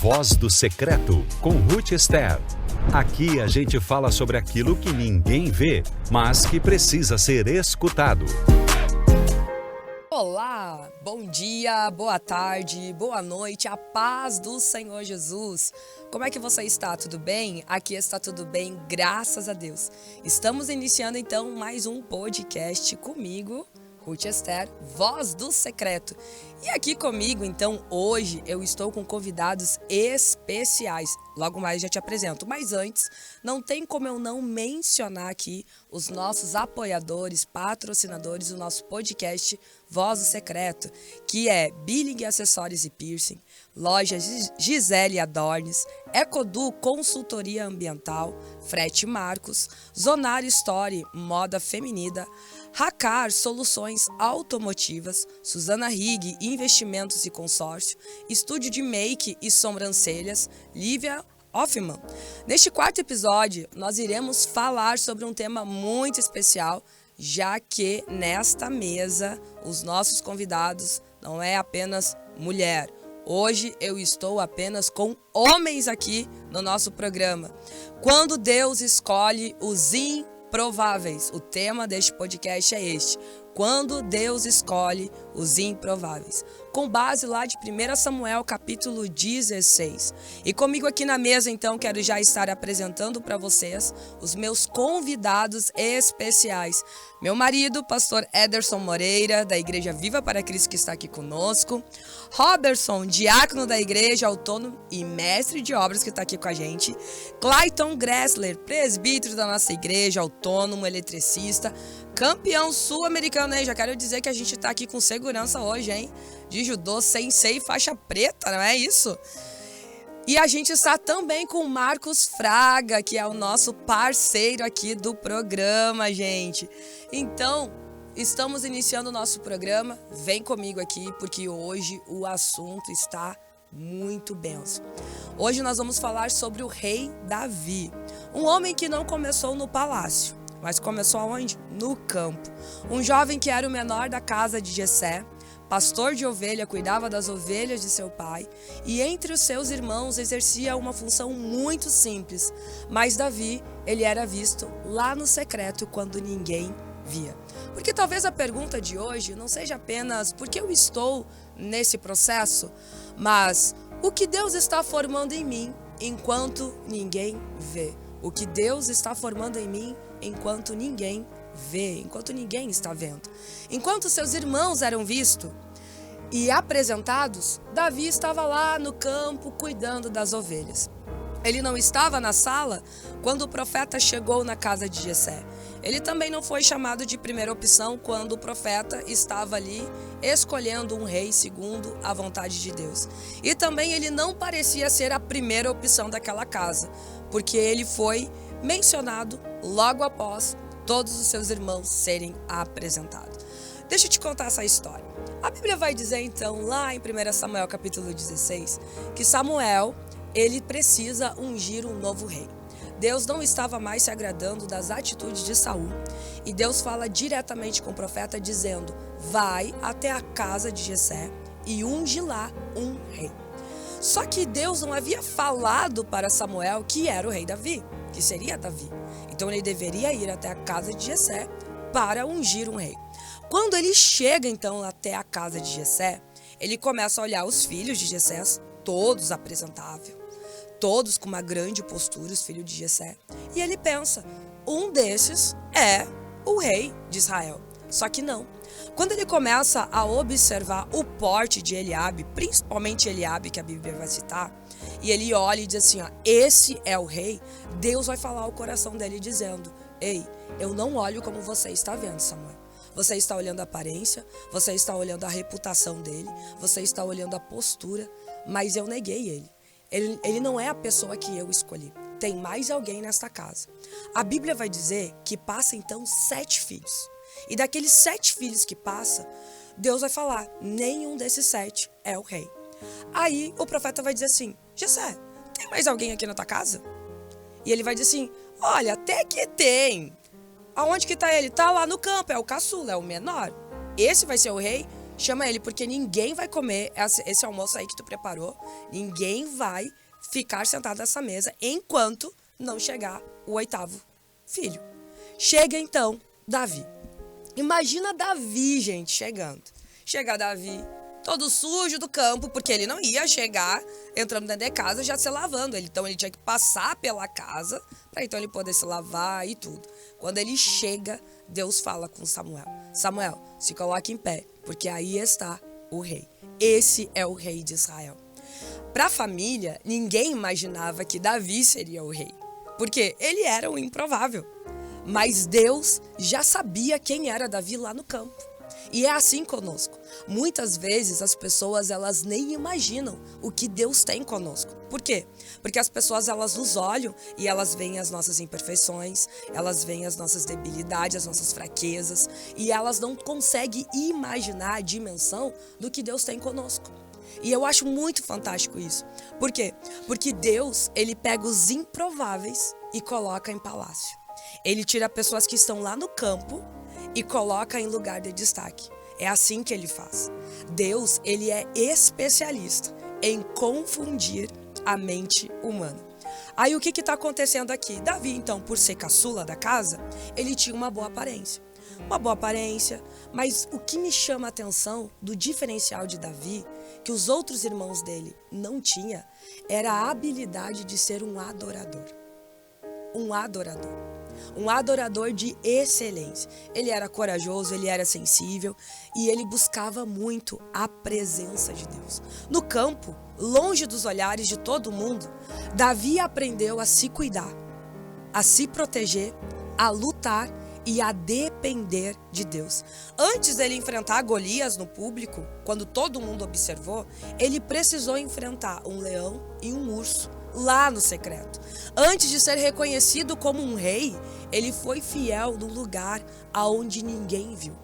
Voz do Secreto, com Ruth Esther. Aqui a gente fala sobre aquilo que ninguém vê, mas que precisa ser escutado. Olá, bom dia, boa tarde, boa noite, a paz do Senhor Jesus. Como é que você está? Tudo bem? Aqui está tudo bem, graças a Deus. Estamos iniciando então mais um podcast comigo, Ruth Esther, Voz do Secreto. E aqui comigo, então, hoje eu estou com convidados especiais. Logo mais já te apresento. Mas antes, não tem como eu não mencionar aqui os nossos apoiadores, patrocinadores do nosso podcast Voz do Secreto, que é Billing Acessórios e Piercing, Loja Gisele Adornes, Ecodu Consultoria Ambiental, Frete Marcos, Zonário Story Moda Feminina, Racar Soluções Automotivas, Suzana Rigg Investimentos e Consórcio, Estúdio de Make e Sobrancelhas, Lívia Hoffman. Neste quarto episódio, nós iremos falar sobre um tema muito especial, já que nesta mesa os nossos convidados não é apenas mulher. Hoje eu estou apenas com homens aqui no nosso programa. Quando Deus escolhe os improváveis. O tema deste podcast é este: quando Deus escolhe os improváveis. Com base lá de 1 Samuel, capítulo 16. E comigo aqui na mesa, então, quero já estar apresentando para vocês os meus convidados especiais. Meu marido, pastor Ederson Moreira, da Igreja Viva para Cristo, que está aqui conosco. Robertson, diácono da Igreja, autônomo e mestre de obras, que está aqui com a gente. Clayton Gressler, presbítero da nossa igreja, autônomo, eletricista, campeão sul-americano, hein? Já quero dizer que a gente tá aqui com segurança hoje, hein? De judô, sensei, faixa preta, não é isso? E a gente está também com o Marcos Fraga, que é o nosso parceiro aqui do programa, gente. Então, estamos iniciando o nosso programa. Vem comigo aqui, porque hoje o assunto está muito benção. Hoje nós vamos falar sobre o rei Davi, um homem que não começou no palácio, mas começou aonde? No campo. Um jovem que era o menor da casa de Jessé, pastor de ovelha, cuidava das ovelhas de seu pai, e entre os seus irmãos exercia uma função muito simples. Mas Davi, ele era visto lá no secreto quando ninguém via. Porque talvez a pergunta de hoje não seja apenas por que eu estou nesse processo, mas o que Deus está formando em mim enquanto ninguém vê. O que Deus está formando em mim enquanto ninguém vê, enquanto ninguém está vendo. Enquanto seus irmãos eram vistos e apresentados, Davi estava lá no campo cuidando das ovelhas. Ele não estava na sala quando o profeta chegou na casa de Jessé. Ele também não foi chamado de primeira opção quando o profeta estava ali escolhendo um rei segundo a vontade de Deus. E também ele não parecia ser a primeira opção daquela casa, porque ele foi mencionado logo após todos os seus irmãos serem apresentados. Deixa eu te contar essa história. A Bíblia vai dizer então, lá em 1 Samuel capítulo 16, que Samuel, ele precisa ungir um novo rei. Deus não estava mais se agradando das atitudes de Saul. E Deus fala diretamente com o profeta dizendo: vai até a casa de Jessé e unge lá um rei. Só que Deus não havia falado para Samuel que era o rei Davi, que seria Davi. Então ele deveria ir até a casa de Jessé para ungir um rei. Quando ele chega então até a casa de Jessé, ele começa a olhar os filhos de Jessé, todos apresentáveis, todos com uma grande postura, os filhos de Jessé. E ele pensa, um desses é o rei de Israel. Só que não. Quando ele começa a observar o porte de Eliabe, principalmente Eliabe, que a Bíblia vai citar, e ele olha e diz assim, ó, esse é o rei, Deus vai falar ao coração dele dizendo, ei, eu não olho como você está vendo, Samuel. Você está olhando a aparência, você está olhando a reputação dele, você está olhando a postura, mas eu neguei ele. Ele não é a pessoa que eu escolhi. Tem mais alguém nesta casa. A Bíblia vai dizer que passa então 7 filhos. E daqueles 7 filhos que passa, Deus vai falar, nenhum desses 7 é o rei. Aí o profeta vai dizer assim, Jessé, tem mais alguém aqui na tua casa? E ele vai dizer assim, olha, até que tem. Aonde que tá ele? Tá lá no campo, é o caçula, é o menor. Esse vai ser o rei? Chama ele, porque ninguém vai comer esse almoço aí que tu preparou. Ninguém vai ficar sentado nessa mesa enquanto não chegar o 8º filho. Chega então Davi. Imagina Davi, gente, chegando. Chega Davi, todo sujo do campo, porque ele não ia chegar entrando dentro de casa já se lavando. Então ele tinha que passar pela casa para então ele poder se lavar e tudo. Quando ele chega, Deus fala com Samuel. Samuel, se coloque em pé, porque aí está o rei. Esse é o rei de Israel. Para a família, ninguém imaginava que Davi seria o rei, porque ele era um improvável. Mas Deus já sabia quem era Davi lá no campo. E é assim conosco. Muitas vezes as pessoas elas nem imaginam o que Deus tem conosco. Por quê? Porque as pessoas elas nos olham e elas veem as nossas imperfeições, elas veem as nossas debilidades, as nossas fraquezas, e elas não conseguem imaginar a dimensão do que Deus tem conosco. E eu acho muito fantástico isso. Por quê? Porque Deus, ele pega os improváveis e coloca em palácio. Ele tira pessoas que estão lá no campo e coloca em lugar de destaque. É assim que ele faz. Deus, ele é especialista em confundir a mente humana. Aí o que está acontecendo aqui? Davi, então, por ser caçula da casa, ele tinha uma boa aparência. Uma boa aparência, mas o que me chama a atenção do diferencial de Davi, que os outros irmãos dele não tinham, era a habilidade de ser um adorador. Um adorador. Um adorador de excelência. Ele era corajoso, ele era sensível e ele buscava muito a presença de Deus. No campo, longe dos olhares de todo mundo, Davi aprendeu a se cuidar, a se proteger, a lutar e a depender de Deus. Antes dele enfrentar Golias no público, quando todo mundo observou, ele precisou enfrentar um leão e um urso lá no secreto. Antes de ser reconhecido como um rei, ele foi fiel no lugar aonde ninguém viu.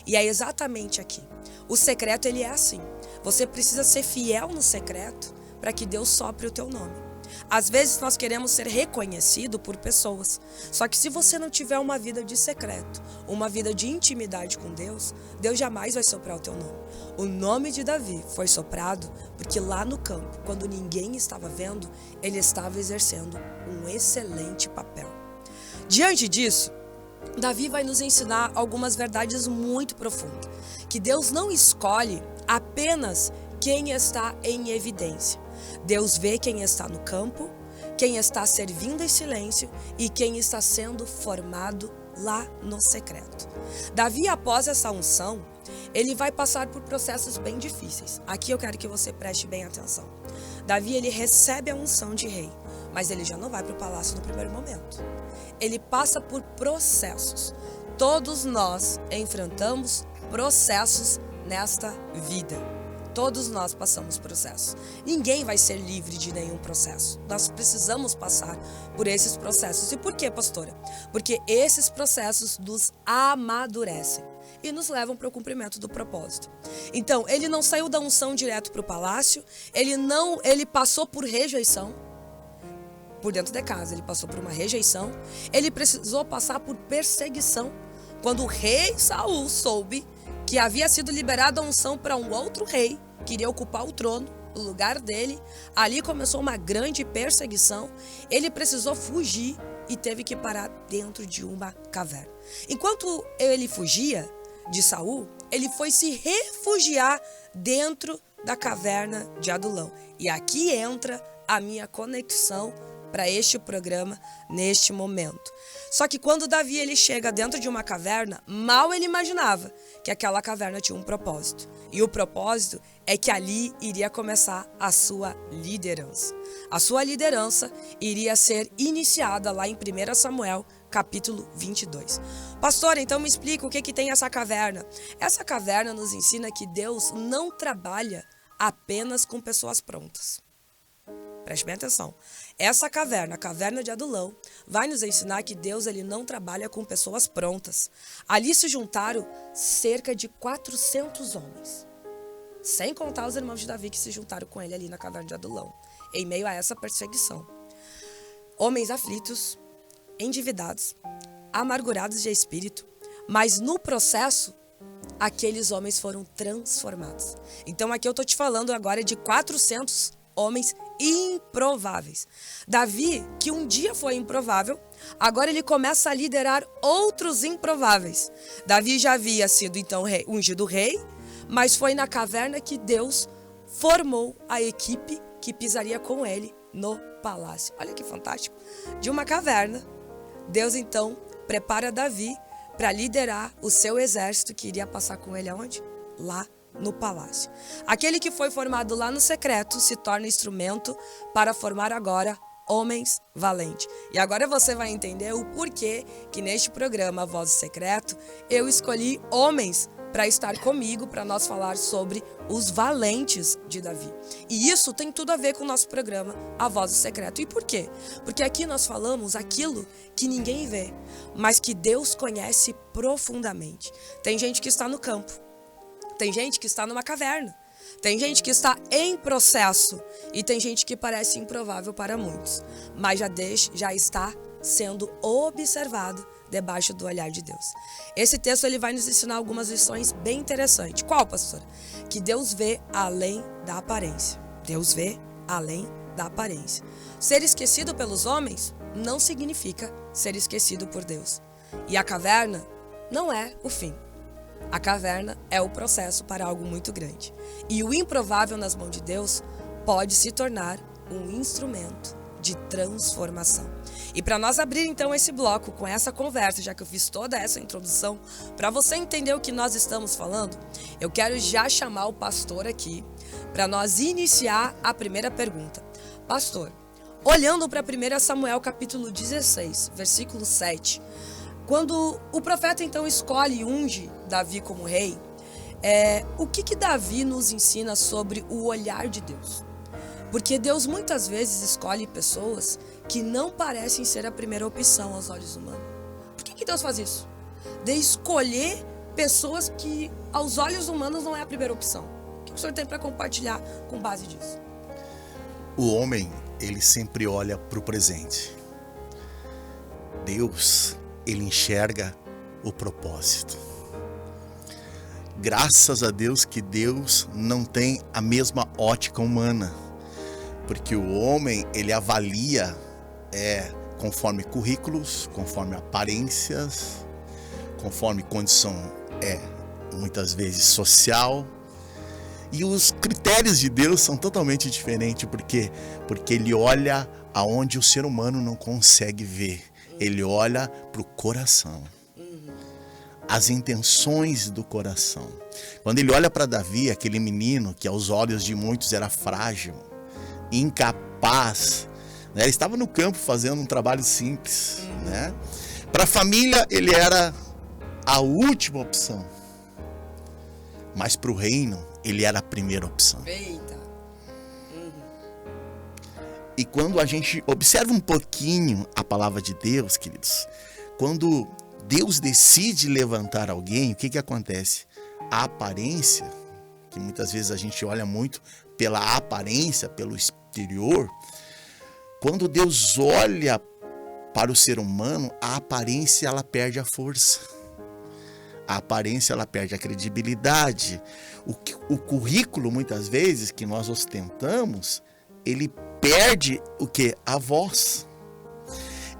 E é exatamente aqui. O secreto, ele é assim. Você precisa ser fiel no secreto para que Deus sopre o teu nome. Às vezes nós queremos ser reconhecido por pessoas. Só que se você não tiver uma vida de secreto, uma vida de intimidade com Deus, Deus jamais vai soprar o teu nome. O nome de Davi foi soprado porque lá no campo, quando ninguém estava vendo, ele estava exercendo um excelente papel. Diante disso, Davi vai nos ensinar algumas verdades muito profundas. Que Deus não escolhe apenas quem está em evidência. Deus vê quem está no campo, quem está servindo em silêncio e quem está sendo formado lá no secreto. Davi, após essa unção, ele vai passar por processos bem difíceis. Aqui eu quero que você preste bem atenção. Davi, ele recebe a unção de rei, mas ele já não vai para o palácio no primeiro momento. Ele passa por processos. Todos nós enfrentamos processos nesta vida. Todos nós passamos processos. Ninguém vai ser livre de nenhum processo. Nós precisamos passar por esses processos. E por quê, pastora? Porque esses processos nos amadurecem e nos levam para o cumprimento do propósito. Então, ele não saiu da unção direto para o palácio, ele passou por rejeição. Por dentro de casa, ele passou por uma rejeição. Ele precisou passar por perseguição. Quando o rei Saul soube que havia sido liberada a unção para um outro rei, queria ocupar o trono, o lugar dele, ali começou uma grande perseguição. Ele precisou fugir e teve que parar dentro de uma caverna. Enquanto ele fugia de Saul, ele foi se refugiar dentro da caverna de Adulão. E aqui entra a minha conexão para este programa neste momento. Só que quando Davi ele chega dentro de uma caverna, mal ele imaginava que aquela caverna tinha um propósito. E o propósito é que ali iria começar a sua liderança. A sua liderança iria ser iniciada lá em 1 Samuel, capítulo 22. Pastor, então me explica o que tem essa caverna. Essa caverna nos ensina que Deus não trabalha apenas com pessoas prontas. Preste bem atenção. Essa caverna, a caverna de Adulão, vai nos ensinar que Deus ele não trabalha com pessoas prontas. Ali se juntaram cerca de 400 homens. Sem contar os irmãos de Davi que se juntaram com ele ali na caverna de Adulão, em meio a essa perseguição. Homens aflitos, endividados, amargurados de espírito, mas no processo, aqueles homens foram transformados. Então aqui eu tô te falando agora de 400 homens improváveis. Davi, que um dia foi improvável, agora ele começa a liderar outros improváveis. Davi já havia sido então ungido rei, mas foi na caverna que Deus formou a equipe que pisaria com ele no palácio. Olha que fantástico. De uma caverna, Deus então prepara Davi para liderar o seu exército que iria passar com ele aonde? Lá no palácio. Aquele que foi formado lá no secreto se torna instrumento para formar agora homens valentes. E agora você vai entender o porquê que neste programa Voz do Secreto eu escolhi homens para estar comigo, para nós falar sobre os valentes de Davi. E isso tem tudo a ver com o nosso programa A Voz do Secreto. E por quê? Porque aqui nós falamos aquilo que ninguém vê, mas que Deus conhece profundamente. Tem gente que está no campo, tem gente que está numa caverna, tem gente que está em processo e tem gente que parece improvável para muitos, mas já está sendo observado debaixo do olhar de Deus. Esse texto ele vai nos ensinar algumas lições bem interessantes. Qual, pastora? Que Deus vê além da aparência. Deus vê além da aparência. Ser esquecido pelos homens não significa ser esquecido por Deus. E a caverna não é o fim. A caverna é o processo para algo muito grande. E o improvável nas mãos de Deus pode se tornar um instrumento de transformação. E para nós abrir então esse bloco com essa conversa, já que eu fiz toda essa introdução, para você entender o que nós estamos falando, eu quero já chamar o pastor aqui para nós iniciar a primeira pergunta. Pastor, olhando para 1 Samuel capítulo 16, versículo 7, quando o profeta então escolhe e unge Davi como rei, o que Davi nos ensina sobre o olhar de Deus? Porque Deus muitas vezes escolhe pessoas que não parecem ser a primeira opção aos olhos humanos. Por que Deus faz isso? De escolher pessoas que aos olhos humanos não é a primeira opção. O que o senhor tem para compartilhar com base disso? O homem, ele sempre olha para o presente. Deus, ele enxerga o propósito. Graças a Deus que Deus não tem a mesma ótica humana. Porque o homem, ele avalia conforme currículos, conforme aparências, conforme condição muitas vezes social. E os critérios de Deus são totalmente diferentes, porque ele olha aonde o ser humano não consegue ver. Ele olha para o coração, as intenções do coração. Quando ele olha para Davi, aquele menino que aos olhos de muitos era frágil, incapaz, né? Ele estava no campo fazendo um trabalho simples, né? Para a família ele era a última opção, mas para o reino ele era a primeira opção. Eita. E quando a gente observa um pouquinho a palavra de Deus, queridos, quando Deus decide levantar alguém, o que acontece? A aparência, que muitas vezes a gente olha muito pela aparência, pelo exterior, quando Deus olha para o ser humano, a aparência ela perde a força. A aparência ela perde a credibilidade. O currículo, muitas vezes, que nós ostentamos, ele perde o quê? A voz.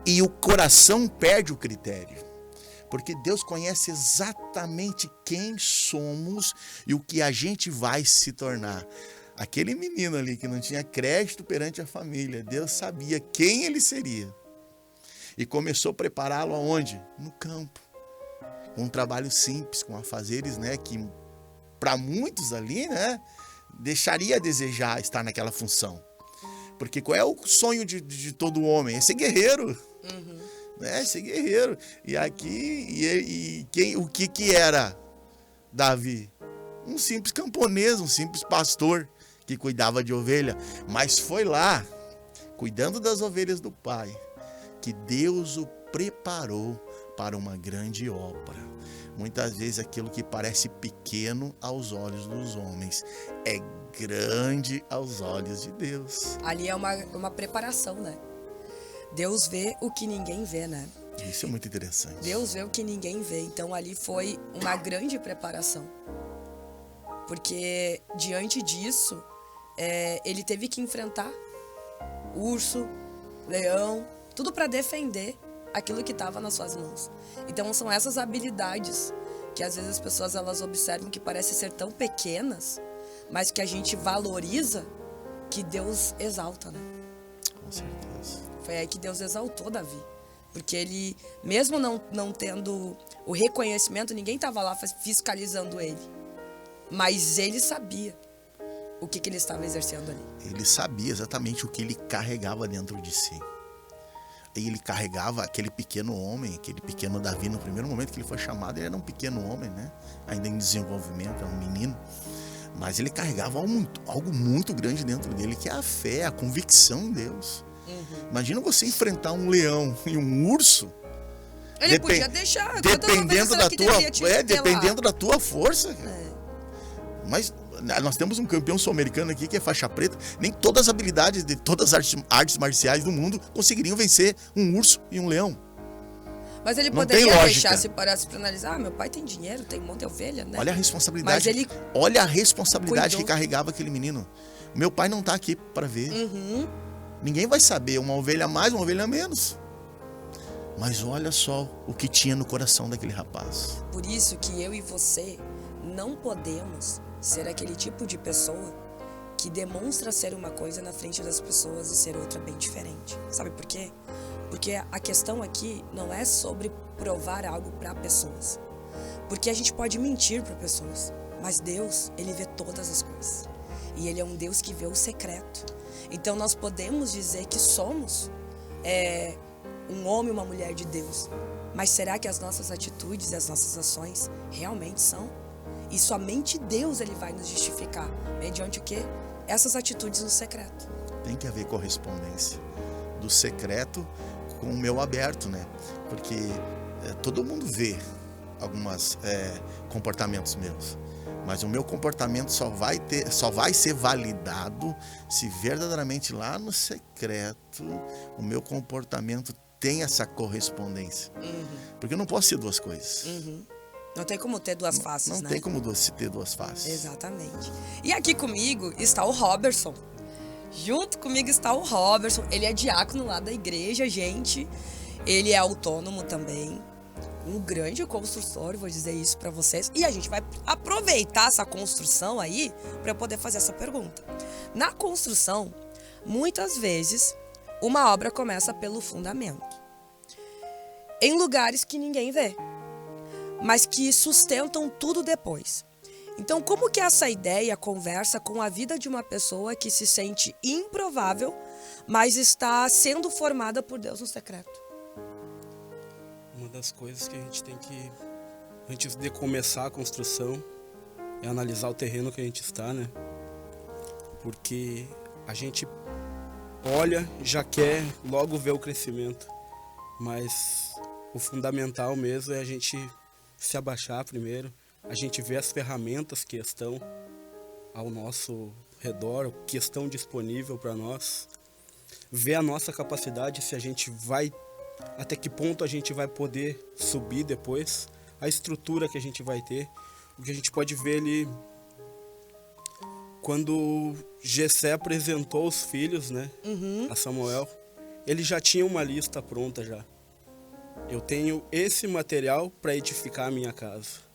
E o coração perde o critério. Porque Deus conhece exatamente quem somos e o que a gente vai se tornar. Aquele menino ali que não tinha crédito perante a família, Deus sabia quem ele seria. E começou a prepará-lo aonde? No campo. Com um trabalho simples, com afazeres, né, que para muitos ali, né, deixaria a desejar estar naquela função. Porque qual é o sonho de todo homem? É ser guerreiro. Ser guerreiro. E aqui, o que era Davi? Um simples camponês, um simples pastor que cuidava de ovelha. Mas foi lá, cuidando das ovelhas do pai, que Deus o preparou para uma grande obra. Muitas vezes aquilo que parece pequeno aos olhos dos homens é grande aos olhos de Deus. Ali é uma preparação, né? Deus vê o que ninguém vê, né? Isso é muito interessante. Deus vê o que ninguém vê. Então ali foi uma grande preparação. Porque diante disso, ele teve que enfrentar urso, leão, tudo para defender aquilo que estava nas suas mãos. Então são essas habilidades que às vezes as pessoas elas observam que parecem ser tão pequenas, mas que a gente valoriza, que Deus exalta, né? Com certeza. Foi aí que Deus exaltou Davi. Porque ele, mesmo não tendo o reconhecimento, ninguém estava lá fiscalizando ele. Mas ele sabia o que ele estava exercendo ali. Ele sabia exatamente o que ele carregava dentro de si. E ele carregava aquele pequeno homem, aquele pequeno Davi. No primeiro momento que ele foi chamado, ele era um pequeno homem, né? Ainda em desenvolvimento, era um menino. Mas ele carregava algo muito grande dentro dele, que é a fé, a convicção em Deus. Uhum. Imagina você enfrentar um leão e um urso. Ele podia deixar, dependendo da tua força. Mas nós temos um campeão sul-americano aqui que é faixa preta. Nem todas as habilidades de todas as artes marciais do mundo conseguiriam vencer um urso e um leão. Mas ele Não poderia tem deixar lógica. se parasse para analisar. Meu pai tem dinheiro, tem um monte de ovelha, né? Olha a responsabilidade. Mas ele olha a responsabilidade cuidou. que carregava aquele menino. Meu pai não tá aqui para ver. Uhum. Ninguém vai saber, uma ovelha a mais, uma ovelha a menos. Mas olha só o que tinha no coração daquele rapaz. Por isso que eu e você não podemos ser aquele tipo de pessoa que demonstra ser uma coisa na frente das pessoas e ser outra bem diferente. Sabe por quê? Porque a questão aqui não é sobre provar algo para pessoas. Porque a gente pode mentir para pessoas, mas Deus, ele vê todas as coisas. E ele é um Deus que vê o secreto. Então nós podemos dizer que somos um homem e uma mulher de Deus. Mas será que as nossas atitudes e as nossas ações realmente são? E somente Deus ele vai nos justificar. Mediante o quê? Essas atitudes no secreto. Tem que haver correspondência do secreto com o meu aberto, né? Porque todo mundo vê alguns comportamentos meus. Mas o meu comportamento só vai ser validado se verdadeiramente lá no secreto o meu comportamento tem essa correspondência. Uhum. Porque eu não posso ser duas coisas. Uhum. Não tem como ter duas faces, Não né? tem como ter duas faces. Exatamente. E aqui comigo está o Robertson. Junto comigo está o Robertson. Ele é diácono lá da igreja, gente. Ele é autônomo também. Um grande construtor, vou dizer isso para vocês. E a gente vai aproveitar essa construção aí para poder fazer essa pergunta. Na construção, muitas vezes, uma obra começa pelo fundamento. Em lugares que ninguém vê, mas que sustentam tudo depois. Então, como que essa ideia conversa com a vida de uma pessoa que se sente improvável, mas está sendo formada por Deus no secreto? Uma das coisas que a gente tem que, antes de começar a construção, é analisar o terreno que a gente está, né? Porque a gente olha, já quer logo ver o crescimento, mas o fundamental mesmo é a gente se abaixar primeiro, a gente ver as ferramentas que estão ao nosso redor, que estão disponíveis para nós, ver a nossa capacidade, se a gente vai, até que ponto a gente vai poder subir depois, a estrutura que a gente vai ter, o que a gente pode ver ali, quando Jessé apresentou os filhos, né, a Samuel, ele já tinha uma lista pronta já. Eu tenho esse material para edificar a minha casa.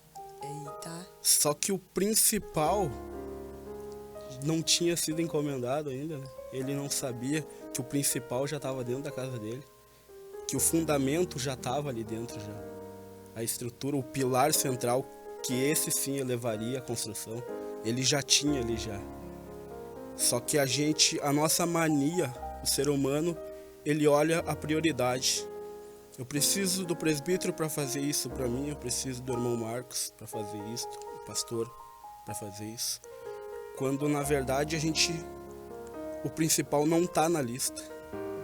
Eita. Só que o principal não tinha sido encomendado ainda, né? Ele não sabia que o principal já estava dentro da casa dele, que o fundamento já estava ali dentro já. A estrutura, o pilar central, que esse sim elevaria a construção, ele já tinha ali já. Só que a nossa mania, o ser humano, ele olha a prioridade. Eu preciso do presbítero para fazer isso para mim, eu preciso do irmão Marcos para fazer isso, o pastor para fazer isso. Quando na verdade o principal não está na lista,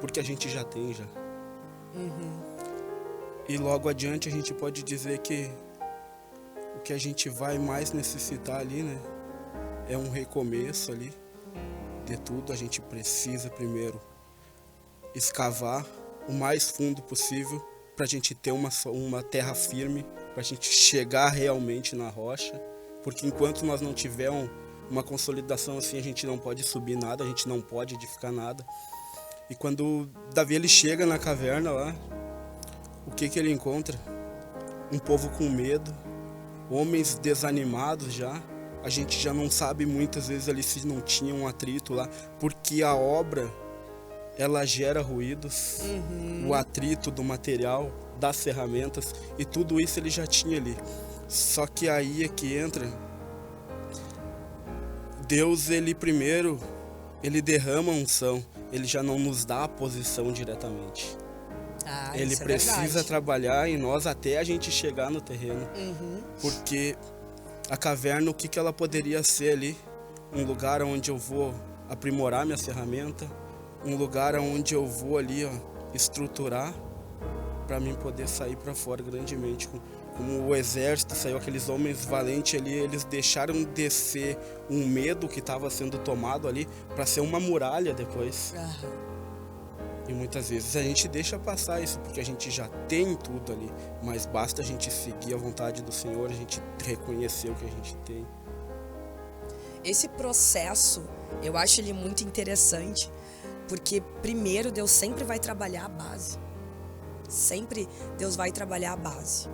porque a gente já tem já. E logo adiante a gente pode dizer que o que a gente vai mais necessitar ali, né, é um recomeço ali de tudo. A gente precisa primeiro escavar o mais fundo possível pra gente ter uma terra firme, pra gente chegar realmente na rocha, porque enquanto nós não tivermos uma consolidação assim, a gente não pode subir nada, a gente não pode edificar nada. E quando Davi ele chega na caverna lá, o que ele encontra? Um povo com medo, homens desanimados já. A gente já não sabe muitas vezes ali se não tinha um atrito lá, porque a obra ela gera ruídos, o atrito do material, das ferramentas, e tudo isso ele já tinha ali. Só que aí é que entra Deus, ele primeiro, ele derrama a unção, ele já não nos dá a posição diretamente. Ele isso é precisa verdade. trabalhar em nós até a gente chegar no terreno. Porque a caverna, o que ela poderia ser ali? Um lugar onde eu vou aprimorar minhas ferramentas, um lugar onde eu vou ali, ó, estruturar para mim poder sair para fora grandemente. Como o exército saiu, aqueles homens valentes ali, eles deixaram descer um medo que estava sendo tomado ali para ser uma muralha depois. E muitas vezes a gente deixa passar isso, porque a gente já tem tudo ali, mas basta a gente seguir a vontade do Senhor, a gente reconhecer o que a gente tem. Esse processo, eu acho ele muito interessante, porque primeiro Deus sempre vai trabalhar a base. Sempre Deus vai trabalhar a base.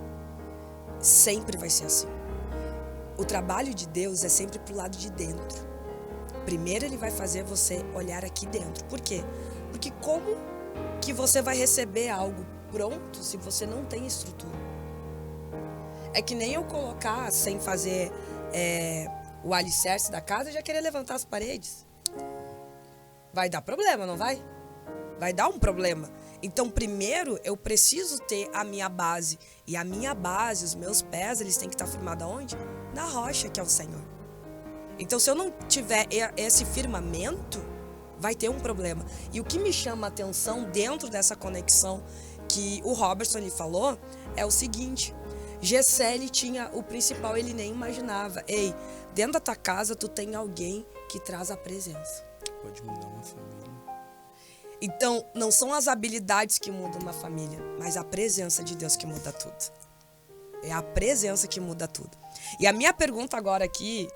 Sempre vai ser assim. O trabalho de Deus é sempre pro lado de dentro. Primeiro ele vai fazer você olhar aqui dentro. Por quê? Porque como que você vai receber algo pronto se você não tem estrutura? É que nem eu colocar sem fazer o alicerce da casa e já querer levantar as paredes. Vai dar problema, não vai? Vai dar um problema. Então, primeiro, eu preciso ter a minha base. E a minha base, os meus pés, eles têm que estar firmados aonde? Na rocha, que é o Senhor. Então, se eu não tiver esse firmamento, vai ter um problema. E o que me chama a atenção dentro dessa conexão que o Robertson ele falou é o seguinte: Gessé, ele tinha o principal, ele nem imaginava. Ei, dentro da tua casa, tu tem alguém que traz a presença. Pode mudar uma família. Então, não são as habilidades que mudam uma família, mas a presença de Deus que muda tudo. É a presença que muda tudo. E a minha pergunta agora aqui,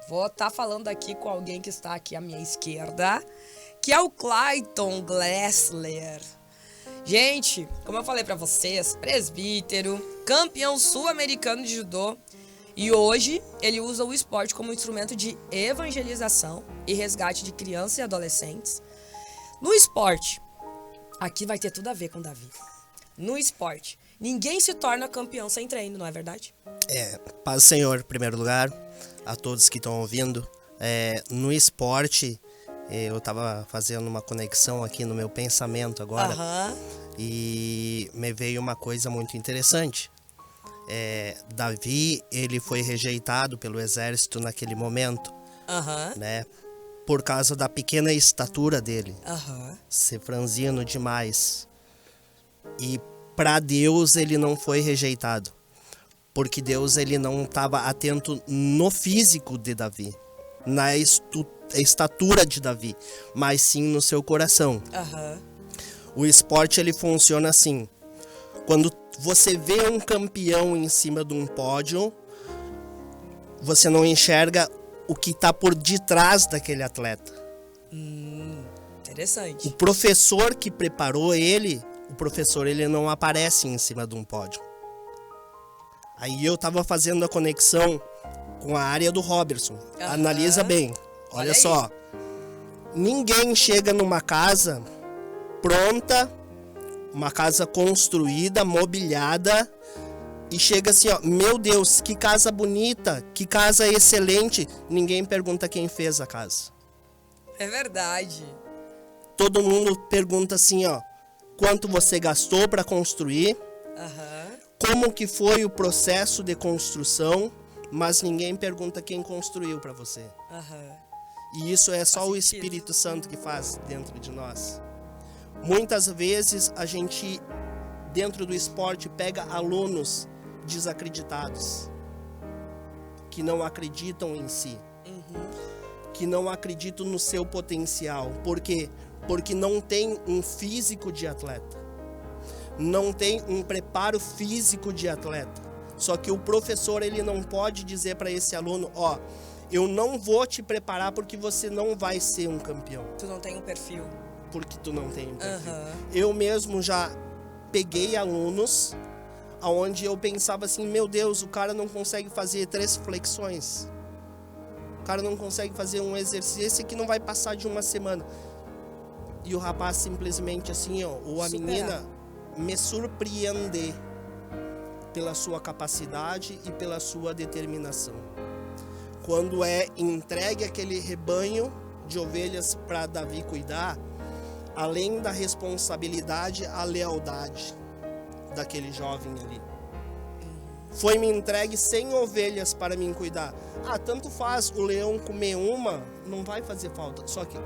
vou estar falando aqui com alguém que está aqui à minha esquerda, que é o Clayton Glessler. Gente, como eu falei pra vocês, presbítero, campeão sul-americano de judô, e hoje ele usa o esporte como instrumento de evangelização e resgate de crianças e adolescentes. No esporte, aqui vai ter tudo a ver com Davi. No esporte, ninguém se torna campeão sem treino, não é verdade? Paz do Senhor, em primeiro lugar, a todos que estão ouvindo. No esporte, eu estava fazendo uma conexão aqui no meu pensamento agora, e me veio uma coisa muito interessante. Davi, ele foi rejeitado pelo exército naquele momento, né? Por causa da pequena estatura dele, ser franzino demais. E para Deus ele não foi rejeitado, porque Deus ele não estava atento no físico de Davi, na estatura de Davi, mas sim no seu coração. O esporte ele funciona assim: quando você vê um campeão em cima de um pódio, você não enxerga o que está por detrás daquele atleta. Interessante. O professor que preparou ele, o professor ele não aparece em cima de um pódio. Aí eu estava fazendo a conexão com a área do Robertson. Analisa bem. Olha só. Ninguém chega numa casa pronta, uma casa construída, mobiliada, e chega assim, ó, meu Deus, que casa bonita, que casa excelente. Ninguém pergunta quem fez a casa. É verdade. Todo mundo pergunta assim, ó, quanto você gastou para construir, como que foi o processo de construção, mas ninguém pergunta quem construiu para você. E isso é só o Espírito Santo que faz dentro de nós. Muitas vezes a gente, dentro do esporte, pega alunos desacreditados, que não acreditam em si, que não acreditam no seu potencial. Por quê? Porque não tem um físico de atleta, não tem um preparo físico de atleta. Só que o professor, ele não pode dizer para esse aluno, ó, eu não vou te preparar porque você não vai ser um campeão. Tu não tem um perfil. Porque tu não tem um perfil. Eu mesmo já peguei alunos onde eu pensava assim, meu Deus, o cara não consegue fazer 3 flexões. O cara não consegue fazer um exercício, esse aqui não vai passar de uma semana. E o rapaz simplesmente assim, ó, ou a menina me surpreender pela sua capacidade e pela sua determinação. Quando é entregue aquele rebanho de ovelhas para Davi cuidar, além da responsabilidade, a lealdade daquele jovem ali. Foi-me entregue 100 ovelhas para mim cuidar. Tanto faz o leão comer uma, não vai fazer falta. Só que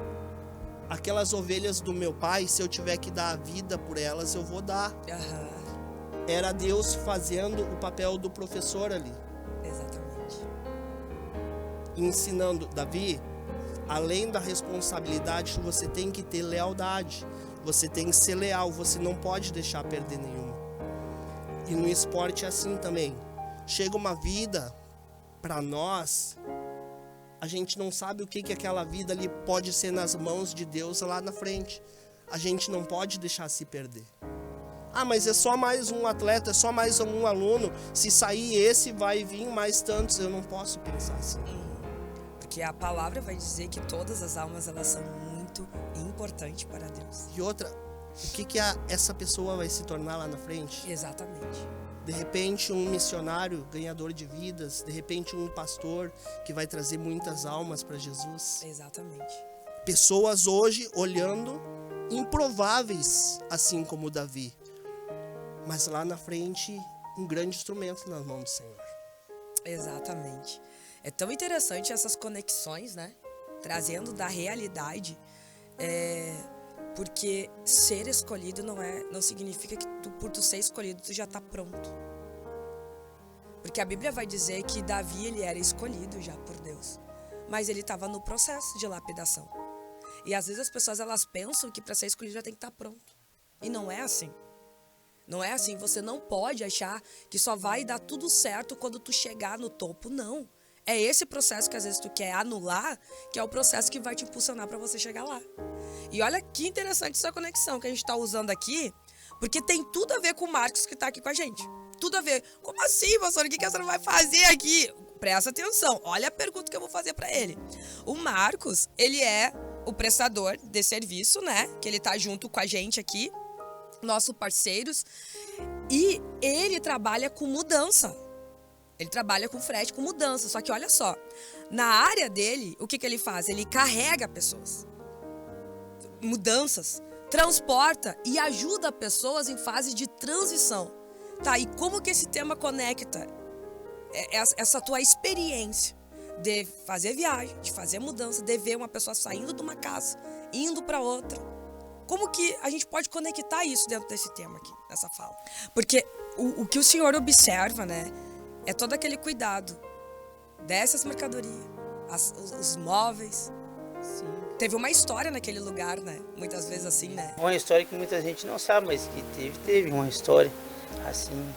aquelas ovelhas do meu pai, se eu tiver que dar a vida por elas, eu vou dar. Era Deus fazendo o papel do professor ali. Exatamente. Ensinando, Davi, além da responsabilidade, você tem que ter lealdade. Você tem que ser leal, você não pode deixar perder nenhuma. E no esporte é assim também. Chega uma vida, para nós, a gente não sabe o que aquela vida ali pode ser nas mãos de Deus lá na frente. A gente não pode deixar se perder. Mas é só mais um atleta, é só mais um aluno. Se sair esse, vai vir mais tantos. Eu não posso pensar assim. Porque a palavra vai dizer que todas as almas, elas são muito importantes para Deus. E outra, o que essa pessoa vai se tornar lá na frente? Exatamente. De repente um missionário ganhador de vidas, de repente um pastor que vai trazer muitas almas para Jesus. Exatamente. Pessoas hoje olhando improváveis, assim como Davi. Mas lá na frente, um grande instrumento nas mãos do Senhor. Exatamente. É tão interessante essas conexões, né? Trazendo da realidade. Porque ser escolhido não significa que por tu ser escolhido, tu já está pronto. Porque a Bíblia vai dizer que Davi, ele era escolhido já por Deus. Mas ele estava no processo de lapidação. E às vezes as pessoas, elas pensam que para ser escolhido já tem que estar pronto. E não é assim. Não é assim. Você não pode achar que só vai dar tudo certo quando tu chegar no topo. Não. É esse processo que às vezes tu quer anular, que é o processo que vai te impulsionar para você chegar lá. E olha que interessante essa conexão que a gente está usando aqui, porque tem tudo a ver com o Marcos que está aqui com a gente. Tudo a ver. Como assim, pastor? O que a senhora vai fazer aqui? Presta atenção. Olha a pergunta que eu vou fazer para ele. O Marcos, ele é o prestador de serviço, né? Que ele tá junto com a gente aqui, nossos parceiros. E ele trabalha com mudança. Ele trabalha com frete, com mudança. Só que olha só, na área dele, o que ele faz? Ele carrega pessoas. Mudanças. Transporta e ajuda pessoas em fase de transição. Tá, e como que esse tema conecta essa tua experiência de fazer viagem, de fazer mudança, de ver uma pessoa saindo de uma casa, indo para outra? Como que a gente pode conectar isso dentro desse tema aqui, nessa fala? Porque o que o Senhor observa, né, é todo aquele cuidado dessas mercadorias, os móveis. Sim. Teve uma história naquele lugar, né? Muitas vezes assim, né? Uma história que muita gente não sabe, mas que teve uma história assim.